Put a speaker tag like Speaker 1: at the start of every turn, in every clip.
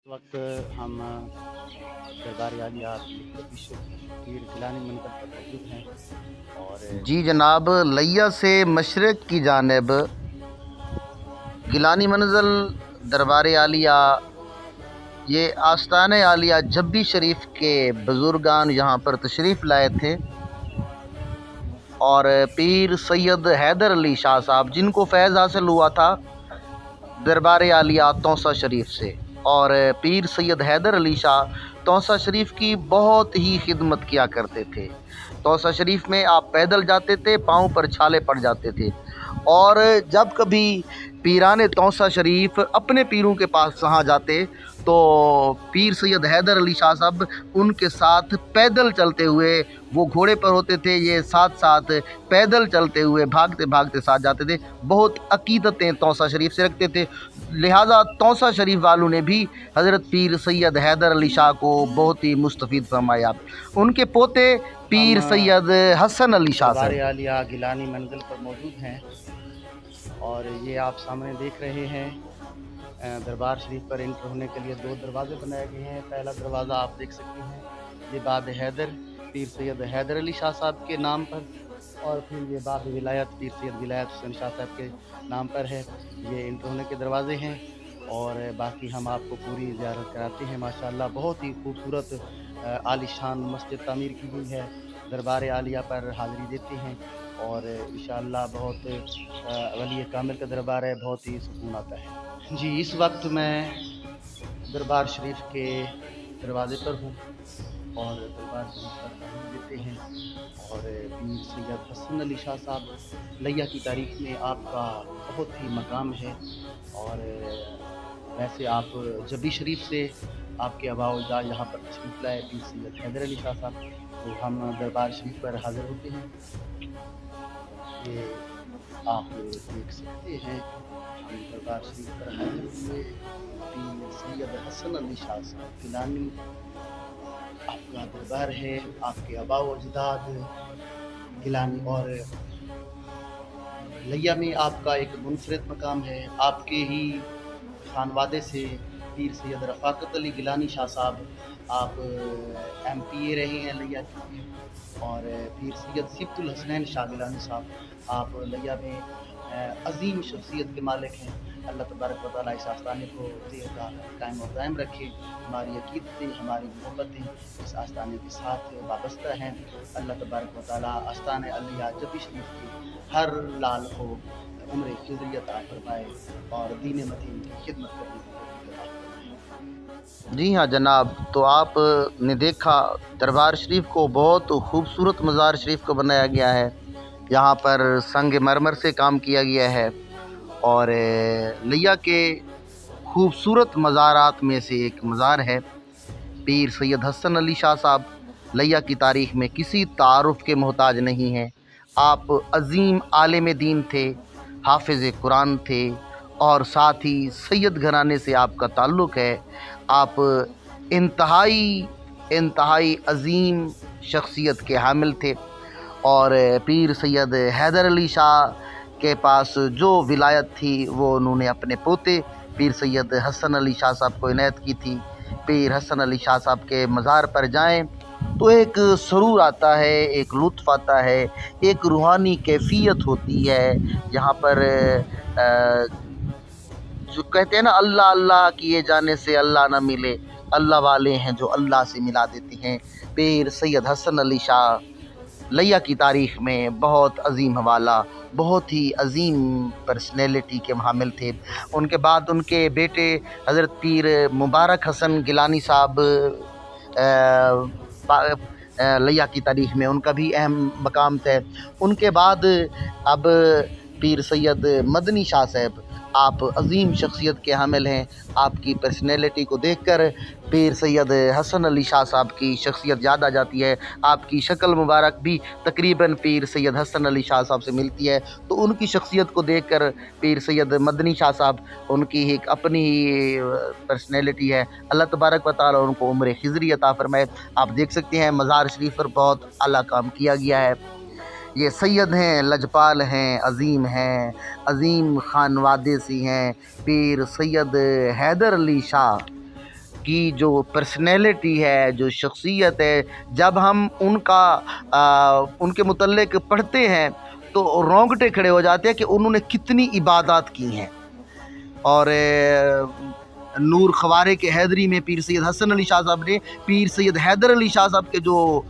Speaker 1: इस वक्त हम दरबार आलिया विश्व पीर गिलानी मंदिर पर मौजूद हैं और
Speaker 2: जी जनाब, लैया से मशरक़ की जानिब गिलानी मंज़िल दरबार आलिया, ये आस्तान आलिया जब्बी शरीफ के बुज़ुर्गान यहाँ पर तशरीफ़ लाए थे और पीर सैयद हैदर अली शाह साहब, जिनको फैज़ हासिल हुआ था दरबार आलिया तौसा शरीफ से, और पीर सैयद हैदर अली शाह तौसा शरीफ की बहुत ही खिदमत किया करते थे। तौसा शरीफ में आप पैदल जाते थे, पाँव पर छाले पड़ जाते थे, और जब कभी पीराने तौसा शरीफ अपने पीरों के पास वहाँ जाते तो पीर सैयद हैदर अली शाह साहब उनके साथ पैदल चलते हुए, वो घोड़े पर होते थे, ये साथ साथ पैदल चलते हुए भागते भागते साथ जाते थे। बहुत अकीदतें तौसा शरीफ से रखते थे, लिहाजा तौसा शरीफ वालों ने भी हज़रत पीर सैयद हैदर अली शाह को बहुत ही मुस्तफ़ीद फरमाया। उनके पोते
Speaker 1: हम
Speaker 2: पीर सैयद हसन अली शाह
Speaker 1: दरबार
Speaker 2: साहब।
Speaker 1: आलिया गिलानी मंजिल पर मौजूद हैं और ये आप सामने देख रहे हैं दरबार शरीफ पर एंटर होने के लिए दो दरवाज़े बनाए गए हैं। पहला दरवाज़ा आप देख सकते हैं, ये बाब हैदर पीर सैयद हैदर अली शाह साहब के नाम पर, और फिर ये बाब विलायत पीर सैयद विलायत हुसैन शाह साहब के नाम पर है। ये एंटर होने के दरवाज़े हैं और बाकी हम आपको पूरी ज़ियारत कराते हैं। माशाअल्लाह बहुत ही खूबसूरत आलीशान मस्जिद तामीर की हुई है। दरबार आलिया पर हाज़िरी देते हैं और इंशाअल्लाह बहुत वली कामिल का दरबार है, बहुत ही सुकून आता है। जी, इस वक्त मैं दरबार शरीफ के दरवाज़े पर हूँ और दरबार शरीफ पर ताज़ीम देते हैं और पीर सैयद हसन अली शाह साहब लैया की तारीख़ में आपका बहुत ही मकाम है। और वैसे आप जब्बी शरीफ से आपके आबा व अजदाद यहाँ पर तशरीफ़ लाए पीर सैयद हैदर अली शाह साहब, तो हम दरबार शरीफ पर हाज़िर होते हैं। ये आप देख सकते हैं, हम दरबार शरीफ पर हाज़िर हुए। पीर सैयद हसन अली शाह साहब गिलानी आपका दरबार है, आपके आबा व अजदाद गिलानी, और लैया में आपका एक मुनफरिद मकाम है। आपके ही खानवादे से पीर सैयद रफ़ाकत अली गिलानी शाह साहब, आप MPA रहे हैं लैया के, और पीर सैयद सिब्तुल हसनैन शाह गिलानी साहब, आप लैया में अज़ीम शख्सियत के मालिक हैं। अल्लाह तबारक व तआला इस आस्ताने को देगा कायम और दायम रखे। हमारी अक़ीदतें, हमारी मोहब्बतें इस आस्ताने के साथ वाबस्ता हैं। अल्लाह तबारक व तआला आस्ताने आलिया जब्बी शरीफ के हर लाल को उम्र खिज़रियत अता फरमाए और दीन मतीन की खिदमत करने की तौफ़ीक़ अता फरमाए।
Speaker 2: जी हाँ जनाब, तो आपने देखा दरबार शरीफ को बहुत खूबसूरत मज़ार शरीफ को बनाया गया है। यहाँ पर संग मरमर से काम किया गया है और लैया के खूबसूरत मज़ारात में से एक मज़ार है पीर सैयद हसन अली शाह साहब। लैया की तारीख़ में किसी तारुफ़ के मोहताज नहीं हैं। आप अज़ीम आलिम दीन थे, हाफ़िज़ कुरान थे, और साथ ही सैयद घराने से आपका ताल्लुक़ है। आप इंतहाई अज़ीम शख्सियत के हामिल थे और पीर सैयद हैदर अली शाह के पास जो विलायत थी वो उन्होंने अपने पोते पीर सैयद हसन अली शाह साहब को इनायत की थी। पीर हसन अली शाह साहब के मज़ार पर जाएं तो एक सुरूर आता है, एक लुत्फ़ आता है, एक रूहानी कैफ़ियत होती है। यहाँ पर जो कहते हैं ना, अल्लाह अल्लाह किए जाने से अल्लाह ना मिले, अल्लाह वाले हैं जो अल्लाह से मिला देते हैं। पीर सैयद हसन अली शाह लैया की तारीख़ में बहुत अज़ीम हवाला, बहुत ही अज़ीम पर्सनैलिटी के हामिल थे। उनके बाद उनके बेटे हज़रत पीर मुबारक हसन गिलानी साहब लैया की तारीख़ में उनका भी अहम मकाम था। उनके बाद अब पीर सैयद मदनी शाह साहब, आप अज़ीम शख्सियत के हामिल हैं। आपकी पर्सनैलिटी को देखकर पीर सैयद हसन अली शाह साहब की शख्सियत याद आ जाती है। आपकी शक्ल मुबारक भी तकरीबन पीर सैयद हसन अली शाह साहब से मिलती है। तो उनकी शख्सियत को देखकर पीर सैयद मदनी शाह साहब, उनकी एक अपनी पर्सनैलिटी है। अल्लाह तबारक व तआला उनको उम्र खिज़री अता फरमाए। आप देख सकते हैं मज़ार शरीफ पर बहुत आला काम किया गया है। ये सैयद हैं, लजपाल हैं, अज़ीम ख़ानवादे से हैं। पीर सैयद हैदर अली शाह کی جو پرسنالٹی ہے، جو شخصیت ہے، جب ہم ان کے متعلق پڑھتے ہیں تو رونگٹے کھڑے ہو جاتے ہیں کہ انہوں نے کتنی عبادات کی ہیں۔ اور نور خوارے کے حیدری میں پیر سید حسن علی شاہ صاحب نے پیر سید حیدر علی شاہ صاحب کے جو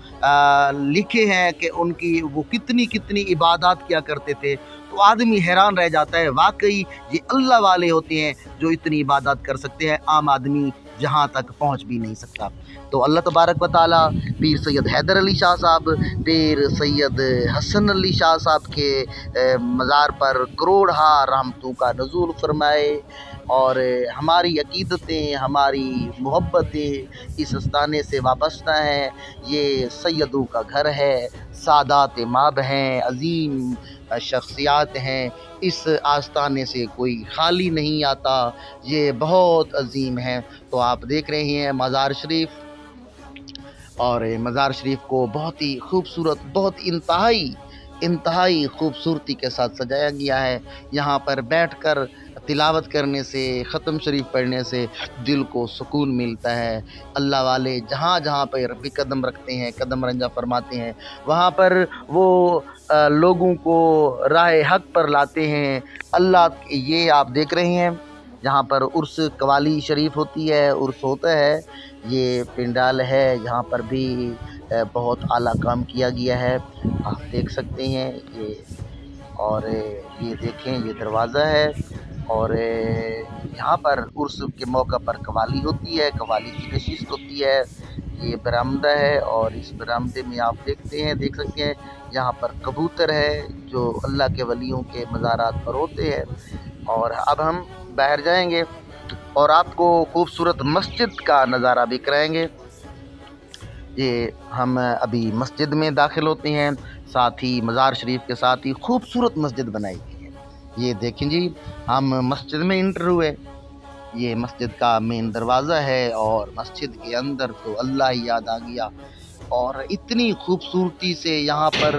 Speaker 2: لکھے ہیں کہ ان کی وہ کتنی عبادات کیا کرتے تھے، تو آدمی حیران رہ جاتا ہے، واقعی یہ اللہ والے ہوتے ہیں جو اتنی عبادات کر سکتے ہیں، عام آدمی جہاں تک پہنچ بھی نہیں سکتا۔ تو اللہ تبارک و تعالیٰ پیر سید حیدر علی شاہ صاحب، پیر سید حسن علی شاہ صاحب کے مزار پر کروڑہا رحمتوں کا نزول فرمائے، اور ہماری عقیدتیں، ہماری محبتیں اس استانے سے وابستہ ہیں۔ یہ سیدوں کا گھر ہے، سادات ماب ہیں، عظیم شخصیات ہیں، اس آستانے سے کوئی خالی نہیں آتا، یہ بہت عظیم ہیں۔ تو آپ دیکھ رہے ہیں مزار شریف، اور مزار شریف کو بہت ہی خوبصورت، بہت انتہائی خوبصورتی کے ساتھ سجایا گیا ہے۔ یہاں پر بیٹھ کر تلاوت کرنے سے، ختم شریف پڑھنے سے دل کو سکون ملتا ہے۔ اللہ والے جہاں جہاں پر بھی قدم رکھتے ہیں، قدم رنجہ فرماتے ہیں، وہاں پر وہ لوگوں کو راہ حق پر لاتے ہیں۔ اللہ یہ آپ دیکھ رہے ہیں جہاں پر عرس قوالی شریف ہوتی ہے، عرس ہوتا ہے، یہ پنڈال ہے، یہاں پر بھی بہت اعلیٰ کام کیا گیا ہے، آپ دیکھ سکتے ہیں یہ۔ اور یہ دیکھیں، یہ دروازہ ہے، اور یہاں پر عرس کے موقع پر قوالی ہوتی ہے، قوالی کی نشست ہوتی ہے۔ یہ برآمدہ ہے، اور اس برآمدے میں آپ دیکھ سکتے ہیں یہاں پر کبوتر ہے جو اللہ کے ولیوں کے مزارات پر ہوتے ہیں۔ اور اب ہم باہر جائیں گے اور آپ کو خوبصورت مسجد کا نظارہ بھی کرائیں گے۔ یہ ہم ابھی مسجد میں داخل ہوتے ہیں، ساتھ ہی مزار شریف کے ساتھ ہی خوبصورت مسجد بنائی گئی ہے۔ یہ دیکھیں جی، ہم مسجد میں انٹر ہوئے، یہ مسجد کا مین دروازہ ہے، اور مسجد کے اندر تو اللہ ہی یاد آ گیا، اور اتنی خوبصورتی سے یہاں پر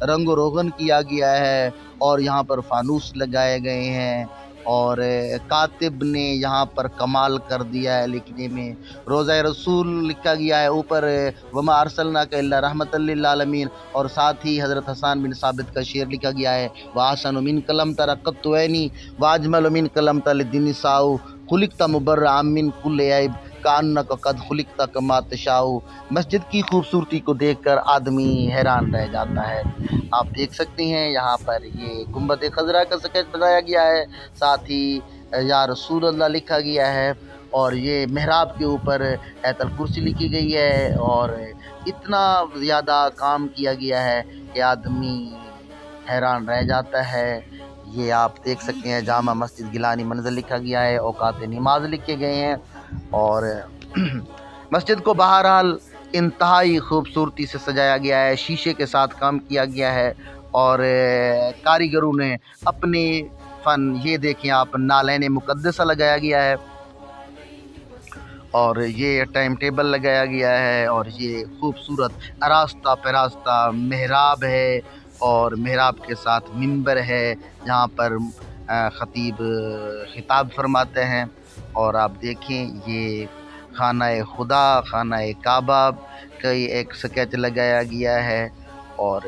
Speaker 2: رنگ و روغن کیا گیا ہے، اور یہاں پر فانوس لگائے گئے ہیں، اور کاتب نے یہاں پر کمال کر دیا ہے لکھنے میں۔ روضہ رسول لکھا گیا ہے اوپر، وما ارسلناک الا رحمۃ للعالمین، اور ساتھ ہی حضرت حسان بن ثابت کا شعر لکھا گیا ہے، وَأَحْسَنُ مِنْكَ لَمْ تَرَ قَطُّ عَيْنِي وَأَجْمَلُ مِنْكَ لَمْ تَلِدِ النِّسَاءُ خُلِقْتَ مُبَرَّئًا مِنْ كُلِّ عیب کأنک قد خلقت کما تشاء۔ مسجد کی خوبصورتی کو دیکھ کر آدمی حیران رہ جاتا ہے۔ آپ دیکھ سکتے ہیں یہاں پر یہ گنبد خضرا کا سکیچ بنایا گیا ہے، ساتھ ہی یا رسول اللہ لکھا گیا ہے، اور یہ محراب کے اوپر آیت الکرسی لکھی گئی ہے، اور اتنا زیادہ کام کیا گیا ہے کہ آدمی حیران رہ جاتا ہے۔ یہ آپ دیکھ سکتے ہیں جامع مسجد گیلانی منزل لکھا گیا ہے، اوقات نماز لکھے گئے ہیں، اور مسجد کو بہرحال انتہائی خوبصورتی سے سجایا گیا ہے، شیشے کے ساتھ کام کیا گیا ہے، اور کاریگروں نے اپنے فن، یہ دیکھیں آپ، نالین مقدسہ لگایا گیا ہے، اور یہ ٹائم ٹیبل لگایا گیا ہے، اور یہ خوبصورت آراستہ پراستہ محراب ہے، اور محراب کے ساتھ منبر ہے جہاں پر خطیب خطاب فرماتے ہیں۔ اور آپ دیکھیں یہ خانہ خدا، خانہ کعبہ کا ایک سکیچ لگایا گیا ہے، اور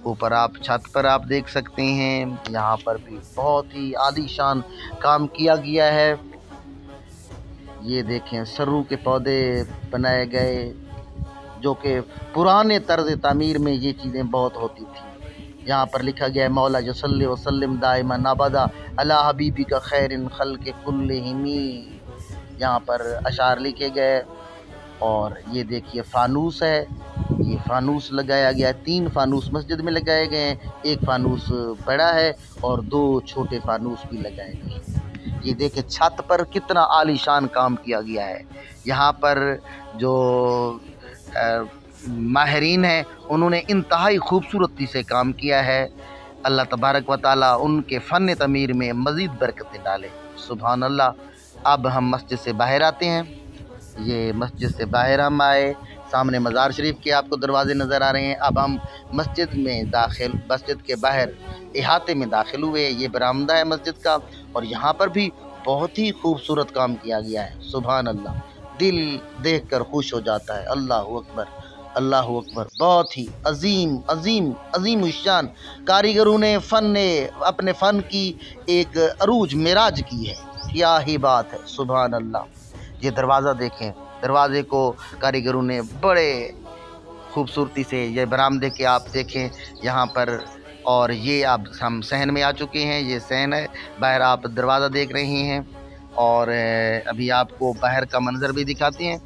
Speaker 2: اوپر آپ چھت پر آپ دیکھ سکتے ہیں یہاں پر بھی بہت ہی عالی شان کام کیا گیا ہے۔ یہ دیکھیں سرو کے پودے بنائے گئے، جو کہ پرانے طرز تعمیر میں یہ چیزیں بہت ہوتی تھیں۔ یہاں پر لکھا گیا ہے مولا صلی وسلم دائما ابدا علی حبیبک خیر خلق کلہم، یہاں پر اشعار لکھے گئے۔ اور یہ دیکھیے فانوس ہے، یہ فانوس لگایا گیا ہے، 3 فانوس مسجد میں لگائے گئے ہیں، 1 فانوس بڑا ہے اور 2 چھوٹے فانوس بھی لگائے گئے ہیں۔ یہ دیکھیں چھت پر کتنا عالی شان کام کیا گیا ہے۔ یہاں پر جو ماہرین ہیں انہوں نے انتہائی خوبصورتی سے کام کیا ہے۔ اللہ تبارک و تعالیٰ ان کے فن تعمیر میں مزید برکتیں ڈالے، سبحان اللہ۔ اب ہم مسجد سے باہر آتے ہیں، یہ مسجد سے باہر ہم آئے، سامنے مزار شریف کے آپ کو دروازے نظر آ رہے ہیں۔ اب ہم مسجد کے باہر احاطے میں داخل ہوئے، یہ برآمدہ ہے مسجد کا، اور یہاں پر بھی बहुत ही खूबसूरत काम किया गया है। सुभान अल्लाह, दिल देखकर खुश हो जाता है। अल्लाह अकबर, अल्लाह अकबर। बहुत ही अजीम अजीम अजीम शान कारीगरों ने अपने फ़न की एक अरूज मेराज की है। क्या ही बात है, सुभान अल्लाह। ये दरवाज़ा देखें, दरवाज़े को कारीगरों ने बड़े खूबसूरती से, ये बरामदे के आप देखें यहाँ पर। और ये अब हम सहन में आ चुके हैं, ये सहन है, बाहर आप दरवाज़ा देख रहे हैं। और अभी आपको बाहर का मंजर भी दिखाते हैं।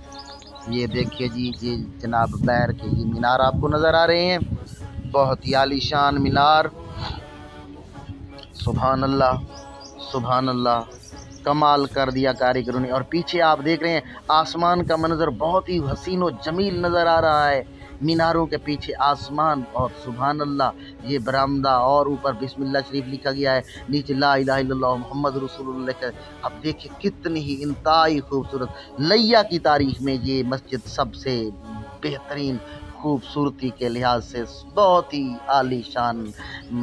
Speaker 2: ये देखिए जी, ये जनाब बाहर के ये मीनार आपको नज़र आ रहे हैं, बहुत ही आलीशान मीनार। सुभान अल्लाह, सुभान अल्लाह, कमाल कर दिया कारीगरों ने। और पीछे आप देख रहे हैं आसमान का मंजर बहुत ही हसीन और जमील नज़र आ रहा है, मीनारों के पीछे आसमान। और सुभान अल्लाह, ये बरामदा और ऊपर बिस्मिल्लाह शरीफ लिखा गया है, नीचे ला इलाहा इल्लल्लाह मुहम्मद रसूलुल्लाह। अब देखिए कितनी ही इंतहाई खूबसूरत, लैया की तारीख में ये मस्जिद सबसे बेहतरीन खूबसूरती के लिहाज से बहुत ही आलीशान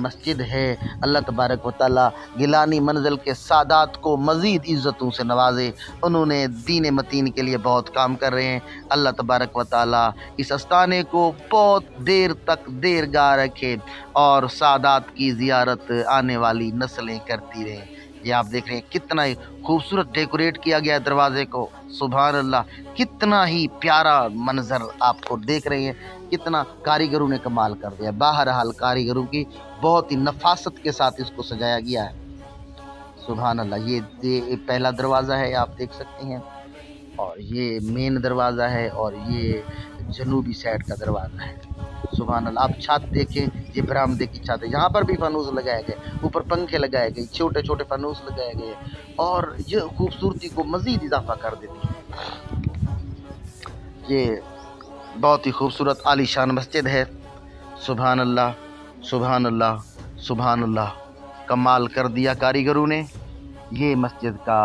Speaker 2: मस्जिद है। अल्लाह तबारक व तआला गिलानी मंजिल के सादात को मज़ीद इज़्ज़तों से नवाजे। उन्होंने दीन मतीन के लिए बहुत काम कर रहे हैं। अल्लाह तबारक व तआला इस आस्थाने को बहुत देर तक देरगाह रखे और सादात की ज़ियारत आने वाली नस्लें करती रहें। ये आप देख रहे हैं कितना ही खूबसूरत डेकोरेट किया गया है दरवाज़े को। सुभान अल्लाह, कितना ही प्यारा मंजर आपको देख रहे हैं, कितना कारीगरों ने कमाल कर दिया। बहरहाल कारीगरों की बहुत ही नफासत के साथ इसको सजाया गया है। सुभान अल्लाह, ये पहला दरवाज़ा है, आप देख सकते हैं। और ये मेन दरवाज़ा है, और ये जनूबी साइड का दरवाज़ा है। सुभान अल्लाह, आप छत देखें, ये बरामदे की छत है, यहाँ पर भी फनूस लगाए गए, ऊपर पंखे लगाए गए, छोटे छोटे फनूस लगाए गए, और ये खूबसूरती को मज़ीद इजाफा कर देती है। ये बहुत ही खूबसूरत आलीशान मस्जिद है। सुभान अल्लाह, सुभान अल्लाह, सुभान अल्लाह, कमाल कर दिया कारीगरों ने। ये मस्जिद का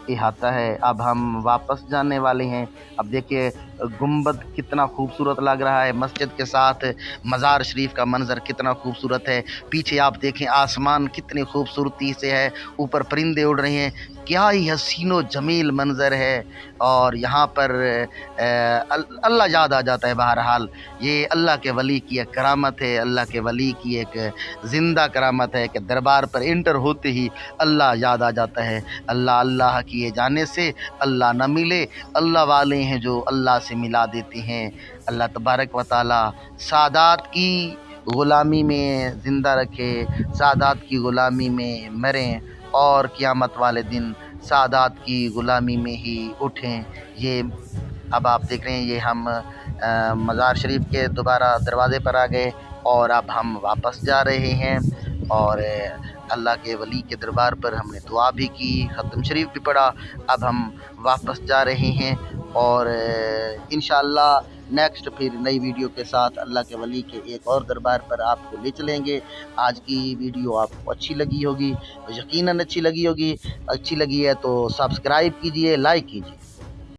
Speaker 2: इहाता है। अब हम वापस जाने वाले हैं। अब देखिए गुंबद कितना खूबसूरत लग रहा है, मस्जिद के साथ मज़ार शरीफ का मंजर कितना खूबसूरत है। पीछे आप देखें आसमान कितनी खूबसूरती से है, ऊपर परिंदे उड़ रहे हैं, क्या ही हसीनो जमील मंजर है। और यहाँ पर अल्लाह याद आ जाता है। बहरहाल ये अल्लाह के वली की एक करामत है, अल्लाह के वली की एक ज़िंदा करामत है कि दरबार पर इंटर होते ही अल्लाह याद आ जाता है। अल्लाह अल्लाह किए जाने से अल्लाह न मिले, अल्लाह वाले हैं जो अल्लाह से मिला देते हैं। अल्लाह तबारक व तआला सादात की ग़ुलामी में ज़िंदा रखे, सादात की ग़ुलामी में मरें, और क़यामत वाले दिन सादात की ग़ुलामी में ही उठें। ये अब आप देख रहे हैं, ये हम मज़ार शरीफ के दोबारा दरवाज़े पर आ गए, और अब हम वापस जा रहे हैं। और अल्लाह के वली के दरबार पर हमने दुआ भी की, ख़त्म शरीफ भी पढ़ा। अब हम वापस जा रहे हैं, और इंशाअल्लाह नेक्स्ट फिर नई वीडियो के साथ अल्लाह के वली के एक और दरबार पर आपको ले चलेंगे। आज की वीडियो आपको अच्छी लगी होगी, यकीनन अच्छी लगी होगी। अच्छी लगी है तो सब्सक्राइब कीजिए, लाइक कीजिए।